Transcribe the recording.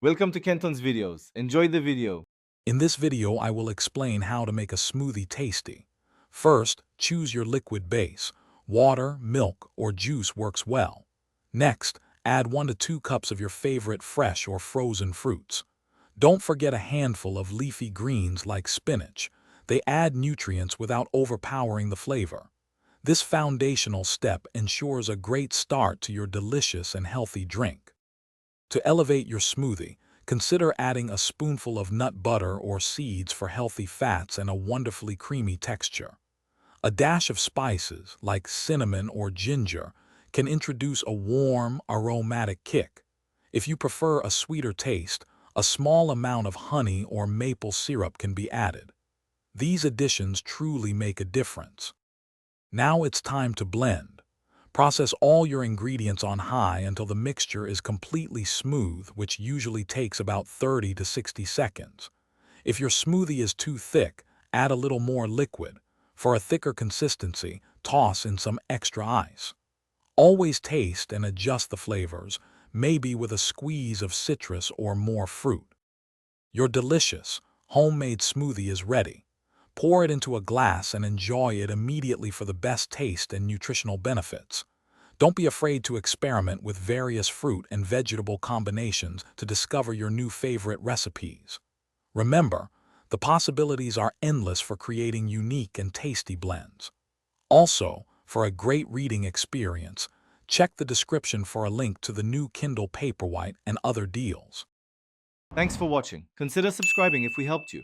Welcome to Kenton's videos. Enjoy the video. In this video, I will explain how to make a smoothie tasty. First, choose your liquid base. Water, milk, or juice works well. Next, add 1 to 2 cups of your favorite fresh or frozen fruits. Don't forget a handful of leafy greens like spinach. They add nutrients without overpowering the flavor. This foundational step ensures a great start to your delicious and healthy drink. To elevate your smoothie, consider adding a spoonful of nut butter or seeds for healthy fats and a wonderfully creamy texture. A dash of spices, like cinnamon or ginger, can introduce a warm, aromatic kick. If you prefer a sweeter taste, a small amount of honey or maple syrup can be added. These additions truly make a difference. Now it's time to blend. Process all your ingredients on high until the mixture is completely smooth, which usually takes about 30 to 60 seconds. If your smoothie is too thick, add a little more liquid. For a thicker consistency, toss in some extra ice. Always taste and adjust the flavors, maybe with a squeeze of citrus or more fruit. Your delicious, homemade smoothie is ready. Pour it into a glass and enjoy it immediately for the best taste and nutritional benefits. Don't be afraid to experiment with various fruit and vegetable combinations to discover your new favorite recipes. Remember, the possibilities are endless for creating unique and tasty blends. Also, for a great reading experience, check the description for a link to the new Kindle Paperwhite and other deals. Thanks for watching. Consider subscribing if we helped you.